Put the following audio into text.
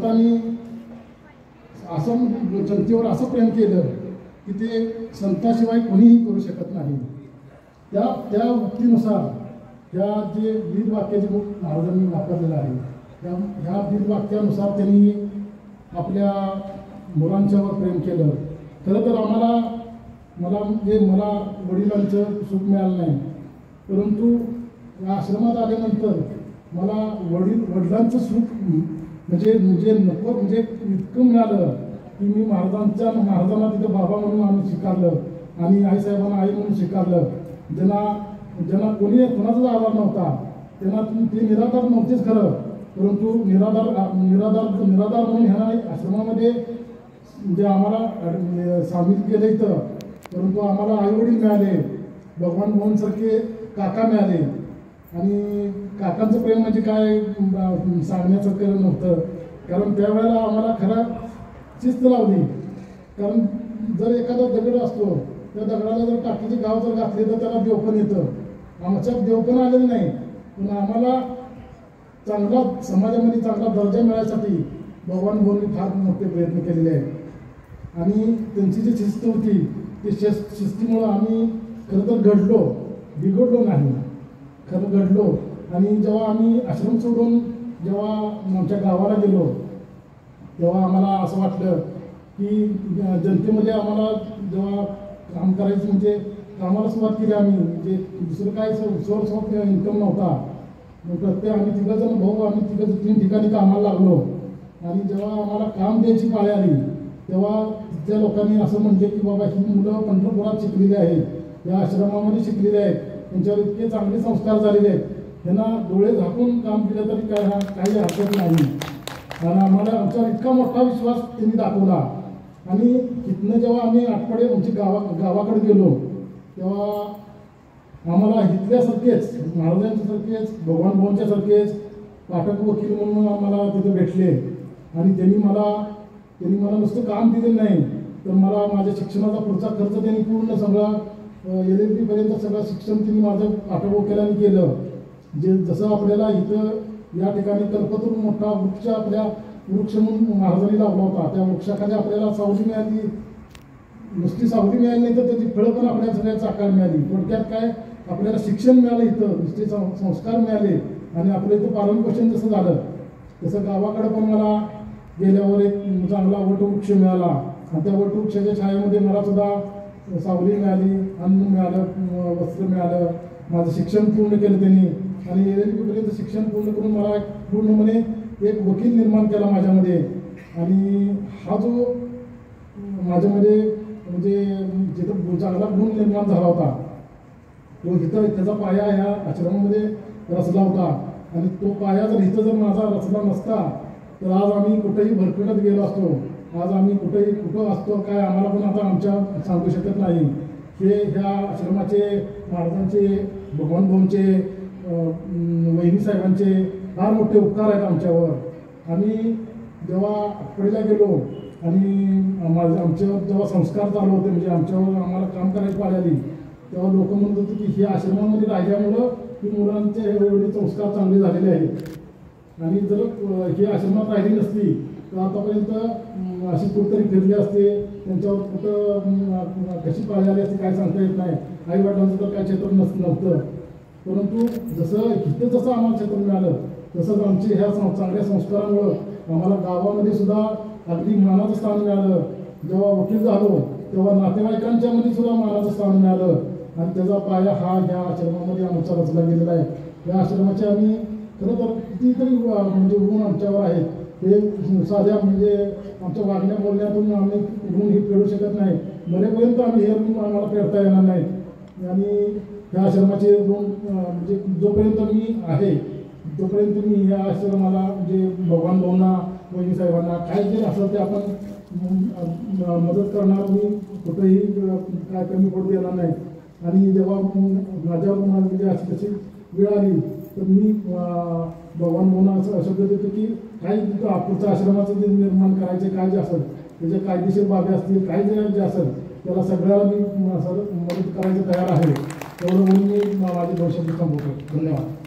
संतांनी असं जनतेवर असं प्रेम केलं की ते संताशिवाय कोणीही करू शकत नाही। त्या उक्तीनुसार ह्या जे ब्रीद वाक्याचे महाराजांनी वापरलेलं आहे ह्या ब्रीद वाक्यानुसार त्यांनी आपल्या मुलांच्यावर प्रेम केलं। खरं तर मला वडिलांचं सुख मिळालं नाही, परंतु या आश्रमात आल्यानंतर मला वडिलांचं सुख म्हणजे इतकं मिळालं की मी महाराजांना तिथं बाबा म्हणून आम्ही स्वीकारलं आणि आईसाहेबांना आई म्हणून स्वीकारलं। ज्यांना कोणाचाच आधार नव्हता त्यांना ते निराधार नव्हतेच खरं, परंतु निराधार म्हणून ह्या आश्रमामध्ये म्हणजे आम्हाला सामील केलं इथं। परंतु आम्हाला आईवडील मिळाले, भगवान मोहनसारखे काका मिळाले आणि काकांचं प्रेम म्हणजे काय सांगण्यासारखं नव्हतं। कारण त्यावेळेला आम्हाला खरं शिस्त लावली, कारण जर एखादा दगड असतो त्या दगडाला जर टाकीचे गाव जर घातले तर त्याला देव पण येतं। आमच्यात देव पण आलेलं नाही, पण आम्हाला चांगला समाजामध्ये चांगला दर्जा मिळण्यासाठी भगवान मोहननी फार मोठे प्रयत्न केलेले आहेत आणि त्यांची जी शिस्त होती ते शिस्तीमुळं आम्ही खरं तर बिघडलो नाही, खरं घडलो। आणि जेव्हा आम्ही आश्रम सोडून जेव्हा आमच्या गावाला गेलो तेव्हा आम्हाला असं वाटलं की जनतेमध्ये आम्हाला जेव्हा काम करायचं म्हणजे कामाला सुरुवात केली आम्ही, म्हणजे दुसरं काय सोर्स ऑफ इन्कम नव्हता। प्रत्येक आम्ही तिघंजण भाऊ आम्ही 3 ठिकाणी कामाला लागलो आणि जेव्हा आम्हाला काम द्यायची पाळी आली तेव्हा त्या लोकांनी असं म्हटले की बाबा ही मुलं पंढरपुरात शिकलेली आहेत, या आश्रमामध्ये शिकलेले आहेत, त्यांच्यावर इतके चांगले संस्कार झालेले आहेत, त्यांना डोळे झाकून काम केलं तरी काही हरकत नाही। आणि आम्हाला आमच्यावर इतका मोठा विश्वास त्यांनी दाखवला आणि इथनं जेव्हा आम्ही आठवडे म्हणजे गावाकडे गेलो तेव्हा आम्हाला इथल्यासारखेच महाराजांच्यासारखेच भगवान मोहनच्यासारखेच पाठक वकील म्हणून आम्हाला तिथे भेटले आणि त्यांनी मला नुसतं काम दिलेलं नाही तर मला माझ्या शिक्षणाचा पुढचा खर्च त्यांनी पूर्ण सगळा LLB पर्यंत सगळं शिक्षण त्यांनी माझं पाठक वकिलांनी केलं। जसं आपल्याला इथं या ठिकाणी कल्पतरू मोठा वृक्ष म्हणून महाराजांनी लावला होता, त्या वृक्षाखाली आपल्याला सावली मिळाली, नुसती सावली मिळाली नाही तर त्याची फळं पण आपल्याला सगळ्याच आकार मिळाली। थोडक्यात काय आपल्याला शिक्षण मिळालं, इथं नुसते संस्कार मिळाले आणि आपलं इथं पालनपोषण जसं झालं तसं गावाकडे पण मला गेल्यावर एक चांगला वटवृक्ष मिळाला आणि त्या वटवृक्षाच्या छायेमध्ये मला सुद्धा सावली मिळाली, अन्न मिळालं, वस्त्र मिळालं, माझं शिक्षण पूर्ण केलं त्यांनी आणि LLB पर्यंत शिक्षण पूर्ण करून मला पूर्णपणे एक वकील निर्माण केला माझ्यामध्ये। आणि हा जो माझ्यामध्ये म्हणजे जिथं चांगला गुण निर्माण झाला होता तो इथं त्याचा पाया ह्या आश्रमामध्ये रचला होता आणि तो पाया जर माझा रचला नसता तर आज आम्ही कुठेही भरकटत गेलो असतो, आज आम्ही कुठं असतो काय आम्हाला पण आता आमच्या सांगू शकत नाही। ह्या आश्रमाचे महाराजांचे भगवान भाऊंचे वहिनी साहेबांचे फार मोठे उपकार आहेत आमच्यावर। आम्ही जेव्हा आठवडीला गेलो आणि आमच्यावर जेव्हा संस्कार चालू होते म्हणजे आमच्यावर आम्हाला काम करायची पाळी आली तेव्हा लोक म्हणत होते की ही आश्रमामध्ये राहिल्यामुळं की मुलांचे एवढे संस्कार चांगले झालेले आहेत आणि जर ही आश्रमात राहिली नसती तर आतापर्यंत अशी कुठेतरी फिरली असते, त्यांच्यावर कुठं कशी पाळी आली असते काय सांगता येत नाही। आई वडिलांचं तर काय क्षेत्र नव्हतं, परंतु जसं आम्हाला क्षेत्र मिळालं तसंच आमचे ह्या चांगल्या संस्कारामुळं आम्हाला गावामध्ये सुद्धा अगदी मानाचं स्थान मिळालं। जेव्हा वकील झालो तेव्हा नातेवाईकांच्या मध्ये सुद्धा मानाचं स्थान मिळालं आणि त्याचा पाया हा ह्या आश्रमामध्ये आमचा रचला गेलेला आहे। या आश्रमाचे आम्ही खरं तर कितीतरी म्हणजे गुण आमच्यावर आहेत, हे साध्या म्हणजे आमच्या वागण्या बोलण्यातून आम्ही गुण हे फेडू शकत नाही, मरेपर्यंत आम्ही हे गुण आम्हाला फेडता येणार नाहीत। आणि ह्या आश्रमाचे गुण म्हणजे जोपर्यंत मी आहे तोपर्यंत मी ह्या आश्रमाला म्हणजे भगवान भाऊंना वहिनी साहेबांना काय जे असेल ते आपण मदत करणार, मी कुठेही काय कमी पडू देणार नाही। आणि जेव्हा माझ्यावर म्हणजे अशी कशी वेळ आली तर मी भगवान भाऊंना असं शब्द देतो की काही पुढच्या आश्रमाचं जे निर्माण करायचे काय जे असेल त्याचे कायदेशीर बाबी असतील काय जे असेल त्याला सगळ्याला मी मदत करायचं तयार आहे, तेवढं म्हणून मी माझे भविष्य संपवतो। धन्यवाद।